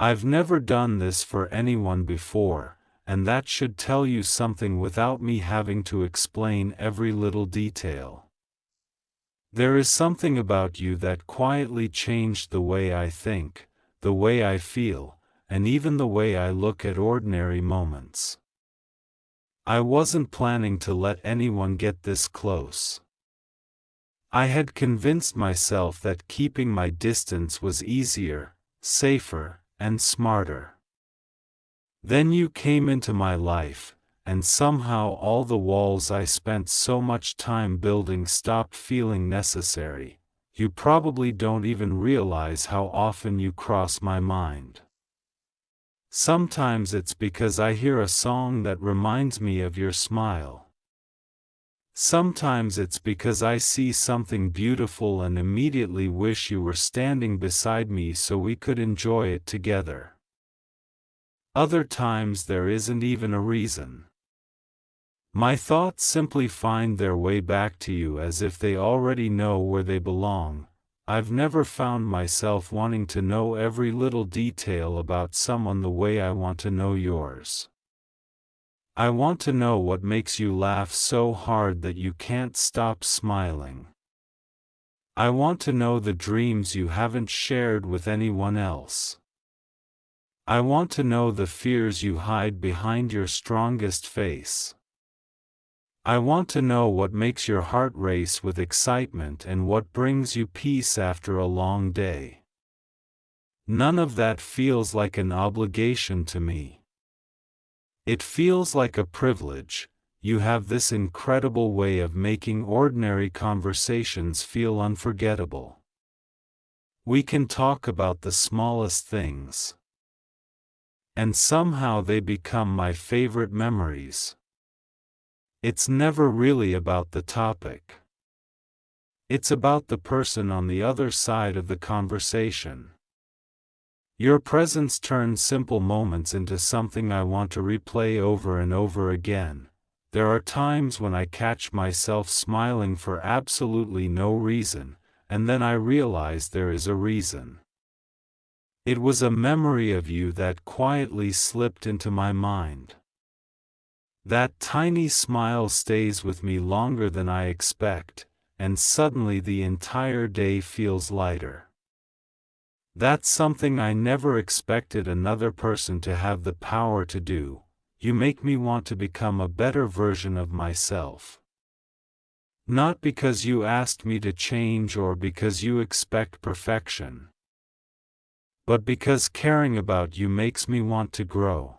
I've never done this for anyone before, and that should tell you something without me having to explain every little detail. There is something about you that quietly changed the way I think, the way I feel, and even the way I look at ordinary moments. I wasn't planning to let anyone get this close. I had convinced myself that keeping my distance was easier, safer, and smarter. Then you came into my life, and somehow all the walls I spent so much time building stopped feeling necessary. You probably don't even realize how often you cross my mind. Sometimes it's because I hear a song that reminds me of your smile. Sometimes it's because I see something beautiful and immediately wish you were standing beside me so we could enjoy it together. Other times there isn't even a reason. My thoughts simply find their way back to you as if they already know where they belong. I've never found myself wanting to know every little detail about someone the way I want to know yours. I want to know what makes you laugh so hard that you can't stop smiling. I want to know the dreams you haven't shared with anyone else. I want to know the fears you hide behind your strongest face. I want to know what makes your heart race with excitement and what brings you peace after a long day. None of that feels like an obligation to me. It feels like a privilege. You have this incredible way of making ordinary conversations feel unforgettable. We can talk about the smallest things, and somehow they become my favorite memories. It's never really about the topic. It's about the person on the other side of the conversation. Your presence turns simple moments into something I want to replay over and over again. There are times when I catch myself smiling for absolutely no reason, and then I realize there is a reason. It was a memory of you that quietly slipped into my mind. That tiny smile stays with me longer than I expect, and suddenly the entire day feels lighter. That's something I never expected another person to have the power to do. You make me want to become a better version of myself. Not because you asked me to change or because you expect perfection, but because caring about you makes me want to grow.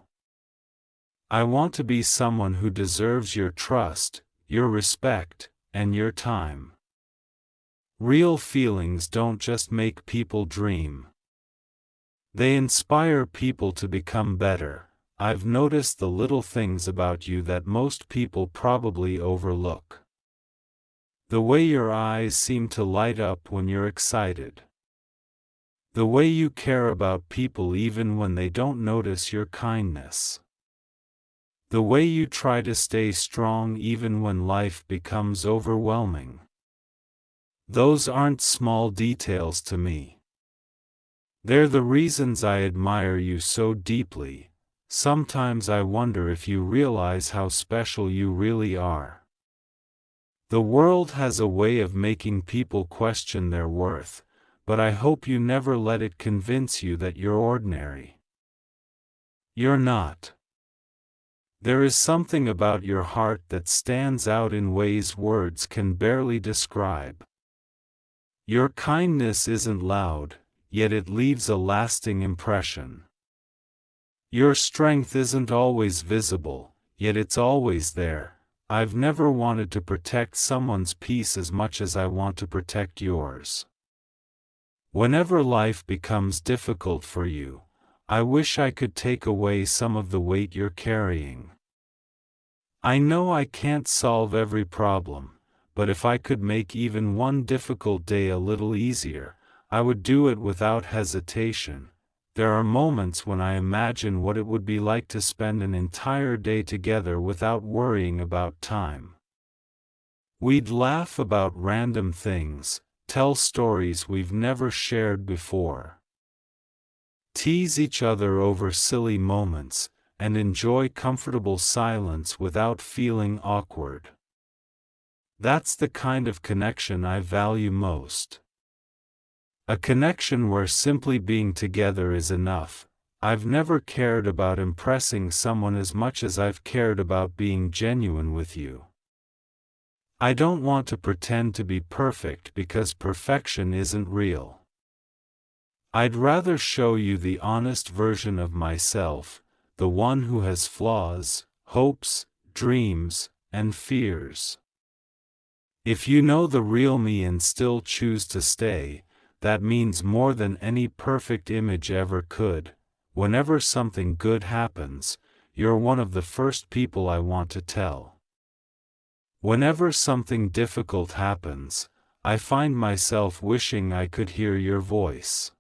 I want to be someone who deserves your trust, your respect, and your time. Real feelings don't just make people dream. They inspire people to become better. I've noticed the little things about you that most people probably overlook. The way your eyes seem to light up when you're excited. The way you care about people even when they don't notice your kindness. The way you try to stay strong even when life becomes overwhelming. Those aren't small details to me. They're the reasons I admire you so deeply. Sometimes I wonder if you realize how special you really are. The world has a way of making people question their worth, but I hope you never let it convince you that you're ordinary. You're not. There is something about your heart that stands out in ways words can barely describe. Your kindness isn't loud, yet it leaves a lasting impression. Your strength isn't always visible, yet it's always there. I've never wanted to protect someone's peace as much as I want to protect yours. Whenever life becomes difficult for you, I wish I could take away some of the weight you're carrying. I know I can't solve every problem, but if I could make even one difficult day a little easier, I would do it without hesitation. There are moments when I imagine what it would be like to spend an entire day together without worrying about time. We'd laugh about random things, tell stories we've never shared before. tease each other over silly moments, and enjoy comfortable silence without feeling awkward. That's the kind of connection I value most. A connection where simply being together is enough. I've never cared about impressing someone as much as I've cared about being genuine with you. I don't want to pretend to be perfect because perfection isn't real. I'd rather show you the honest version of myself, the one who has flaws, hopes, dreams, and fears. If you know the real me and still choose to stay, that means more than any perfect image ever could. Whenever something good happens, you're one of the first people I want to tell. Whenever something difficult happens, I find myself wishing I could hear your voice.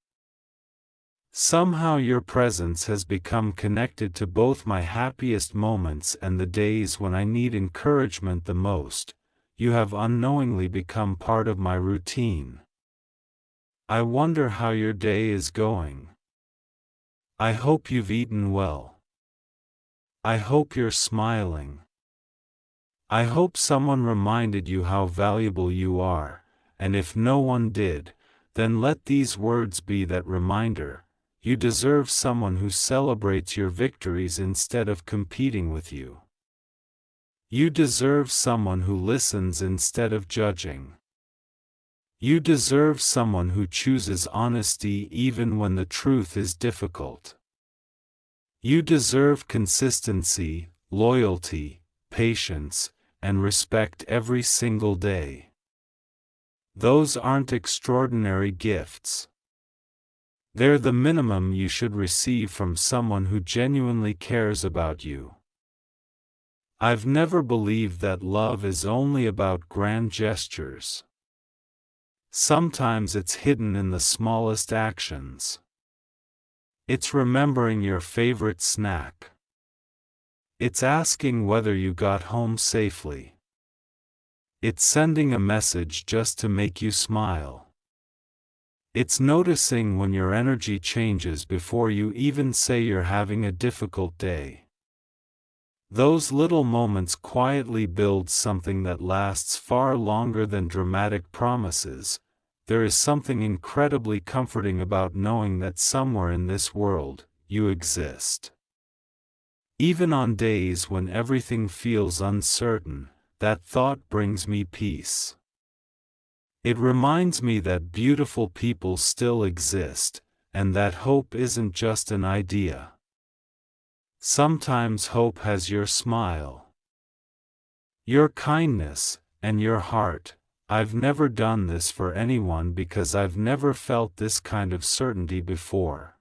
Somehow your presence has become connected to both my happiest moments and the days when I need encouragement the most. You have unknowingly become part of my routine. I wonder how your day is going. I hope you've eaten well. I hope you're smiling. I hope someone reminded you how valuable you are, and if no one did, then let these words be that reminder. You deserve someone who celebrates your victories instead of competing with you. You deserve someone who listens instead of judging. You deserve someone who chooses honesty even when the truth is difficult. You deserve consistency, loyalty, patience, and respect every single day. Those aren't extraordinary gifts. They're the minimum you should receive from someone who genuinely cares about you. I've never believed that love is only about grand gestures. Sometimes it's hidden in the smallest actions. It's remembering your favorite snack. It's asking whether you got home safely. It's sending a message just to make you smile. It's noticing when your energy changes before you even say you're having a difficult day. Those little moments quietly build something that lasts far longer than dramatic promises. There is something incredibly comforting about knowing that somewhere in this world, you exist. Even on days when everything feels uncertain, that thought brings me peace. It reminds me that beautiful people still exist, and that hope isn't just an idea. Sometimes hope has your smile, your kindness, and your heart. I've never done this for anyone because I've never felt this kind of certainty before.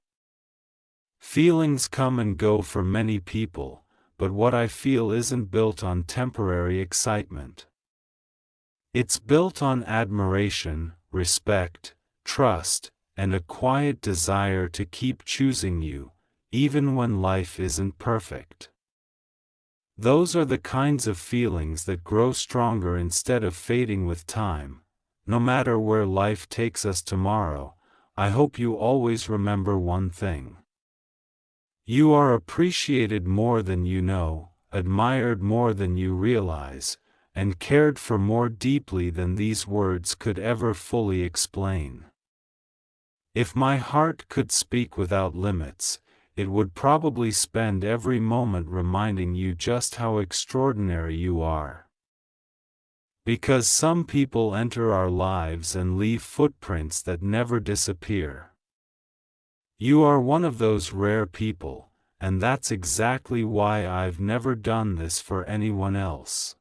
Feelings come and go for many people, but what I feel isn't built on temporary excitement. It's built on admiration, respect, trust, and a quiet desire to keep choosing you, even when life isn't perfect. Those are the kinds of feelings that grow stronger instead of fading with time. No matter where life takes us tomorrow, I hope you always remember one thing. You are appreciated more than you know, admired more than you realize, and cared for more deeply than these words could ever fully explain. If my heart could speak without limits, it would probably spend every moment reminding you just how extraordinary you are. Because some people enter our lives and leave footprints that never disappear. You are one of those rare people, and that's exactly why I've never done this for anyone else.